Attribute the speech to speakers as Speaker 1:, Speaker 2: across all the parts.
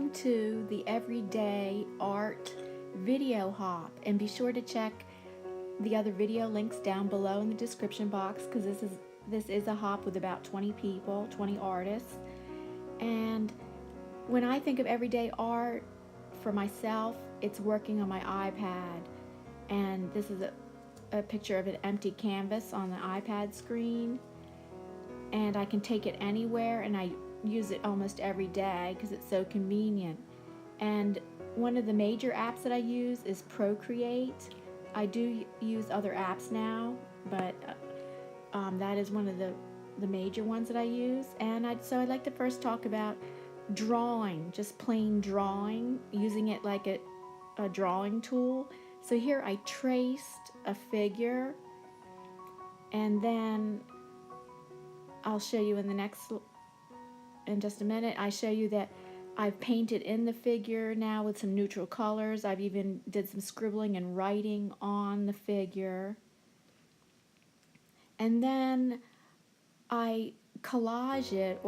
Speaker 1: welcome to the Everyday Art Video Hop, and be sure to check the other video links down below in the description box, because this is a hop with about 20 people, 20 artists. And when I think of everyday art for myself, it's working on my iPad, and this is a picture of an empty canvas on the iPad screen, and I can take it anywhere, and I use it almost every day because it's so convenient. And one of the major apps that I use is Procreate. I do use other apps now, but that is one of the major ones that I use. And so I'd like to first talk about drawing, just plain drawing, using it like a drawing tool. So here I traced a figure, and then I'll show you in just a minute. I show you that I've painted in the figure now with some neutral colors. I've even did some scribbling and writing on the figure. And then I collage it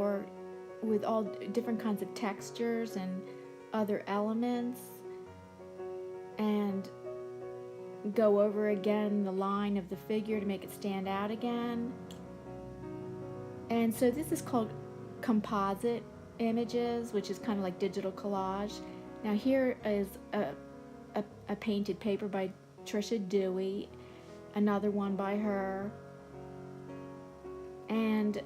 Speaker 1: with all different kinds of textures and other elements, and go over again the line of the figure to make it stand out again. And so this is called composite images, which is kind of like digital collage. Now here is a painted paper by Trisha Dewey, another one by her, and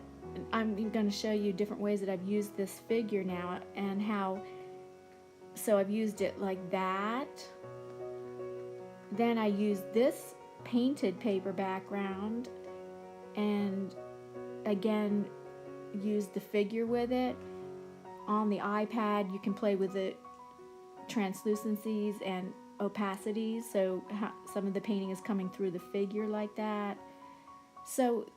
Speaker 1: I'm going to show you different ways that I've used this figure now, and how. So I've used it like that. Then I used this painted paper background, and again use the figure with it. On the iPad you can play with the translucencies and opacities, so some of the painting is coming through the figure like that. So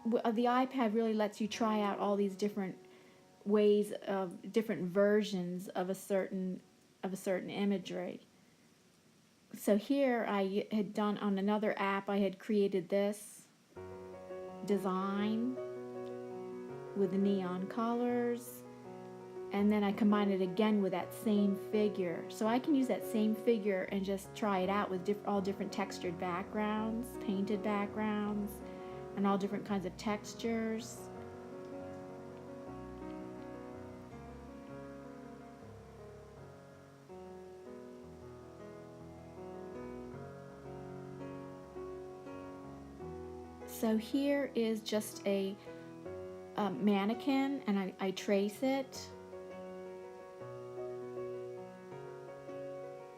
Speaker 1: the iPad really lets you try out all these different ways of different versions of a certain imagery. So here I had done, on another app, I had created this design with the neon colors, and then I combined it again with that same figure. So I can use that same figure and just try it out with all different textured backgrounds, painted backgrounds, and all different kinds of textures. So here is just a mannequin, and I trace it,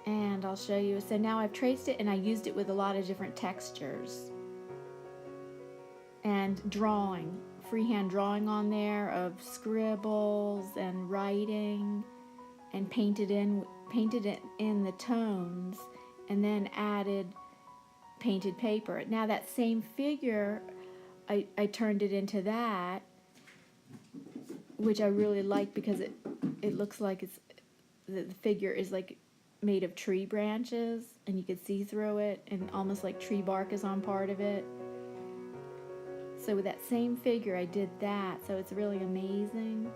Speaker 1: and I'll show you. So now I've traced it, and I used it with a lot of different textures and drawing, freehand drawing on there of scribbles and writing, and painted it in the tones, and then added painted paper. Now that same figure, I turned it into that, which I really like, because it looks like the figure is like made of tree branches, and you could see through it, and almost like tree bark is on part of it. So with that same figure I did that, so it's really amazing.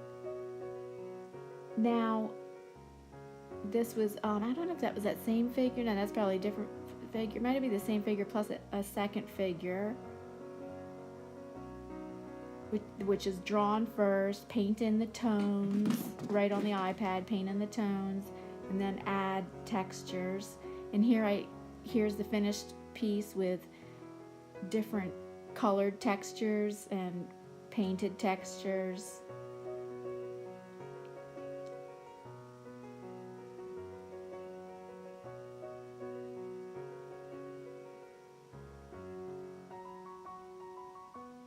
Speaker 1: Now this was I don't know if that was that same figure. No, that's probably a different figure. It might be the same figure plus a second figure, which is drawn first, paint in the tones right on the iPad, paint in the tones, and then add textures. And here's the finished piece with different colored textures and painted textures.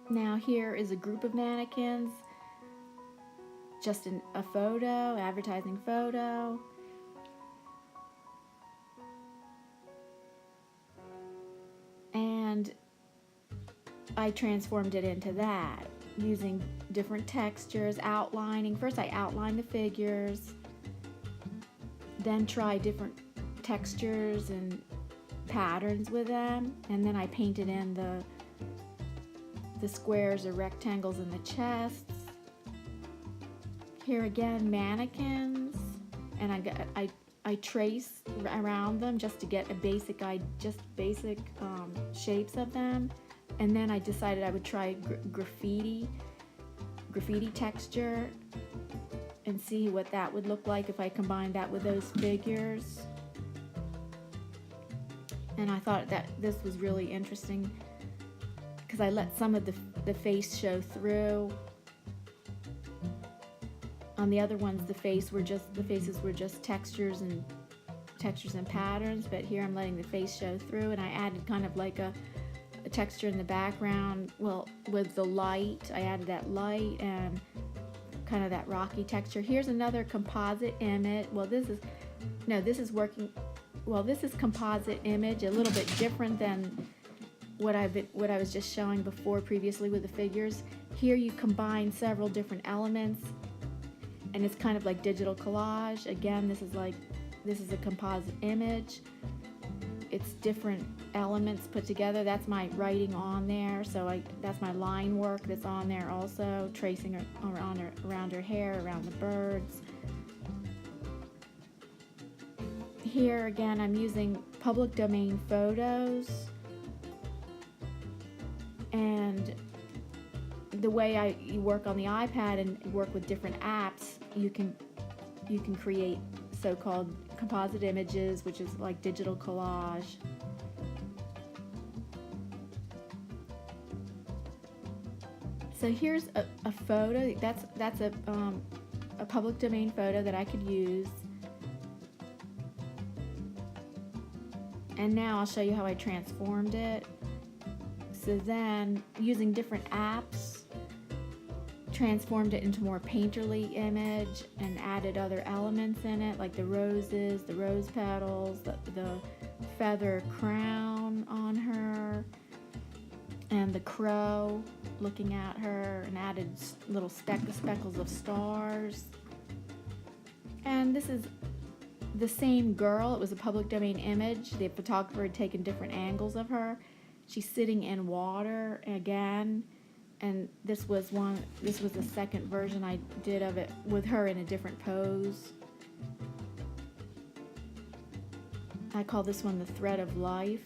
Speaker 1: Now here is a group of mannequins, just a photo, advertising photo. And I transformed it into that using different textures, outlining. First I outlined the figures, then try different textures and patterns with them, and then I painted in the squares or rectangles in the chests. Here again, mannequins. and I trace around them just to get a basic shapes of them, and then I decided I would try graffiti texture and see what that would look like if I combined that with those figures. And I thought that this was really interesting because I let some of the face show through. On the other ones, the faces were just textures and patterns, but here I'm letting the face show through, and I added kind of like a texture in the background. Well, with the light, I added that light and kind of that rocky texture. Here's another composite image. Well, this is composite image, a little bit different than what I was just showing before previously with the figures. Here you combine several different elements, and it's kind of like digital collage. Again, this is a composite image. It's different elements put together. That's my writing on there, so that's my line work that's on there also, tracing around her hair, around the birds. Here again, I'm using public domain photos, and the way you work on the iPad and work with different apps, you can create so-called composite images, which is like digital collage. So here's a photo. That's a public domain photo that I could use. And now I'll show you how I transformed it. So then, using different apps, transformed it into more painterly image and added other elements in it, like the roses, the rose petals, the feather crown on her, and the crow looking at her, and added little speckles of stars. And this is the same girl. It was a public domain image. The photographer had taken different angles of her. She's sitting in water again, and this was the second version I did of it with her in a different pose. I call this one the thread of life.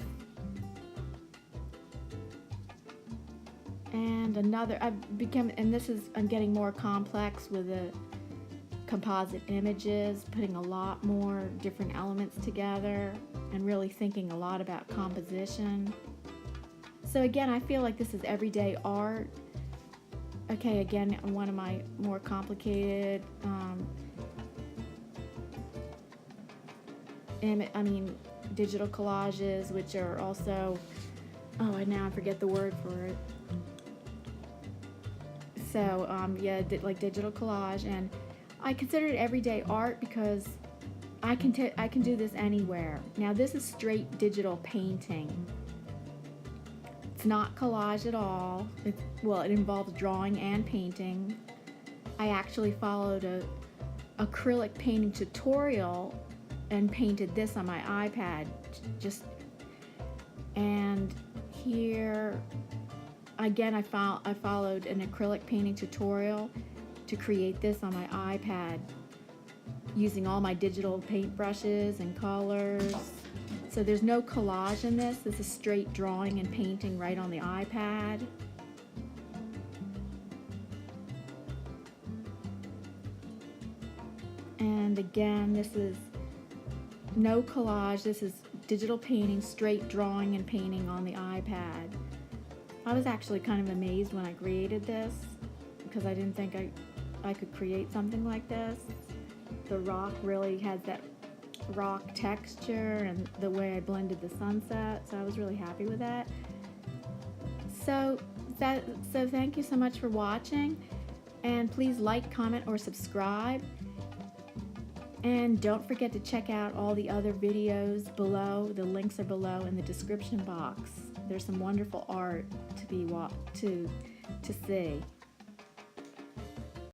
Speaker 1: And another, I'm getting more complex with the composite images, putting a lot more different elements together and really thinking a lot about composition. So again, I feel like this is everyday art. Okay, again, one of my more complicated digital collages, which are also, I forget the word for it. So like digital collage, and I consider it everyday art because I can do this anywhere. Now this is straight digital painting. It's not collage at all. It involves drawing and painting. I actually followed a acrylic painting tutorial and painted this on my iPad. And here again, I followed an acrylic painting tutorial to create this on my iPad using all my digital paintbrushes and colors. So there's no collage in this. This is straight drawing and painting right on the iPad. And again, this is no collage. This is digital painting, straight drawing and painting on the iPad. I was actually kind of amazed when I created this because I didn't think I could create something like this. The rock really has that rock texture and the way I blended the sunset, so I was really happy with that. So thank you so much for watching, and please like, comment, or subscribe. And don't forget to check out all the other videos below. The links are below in the description box. There's some wonderful art to see.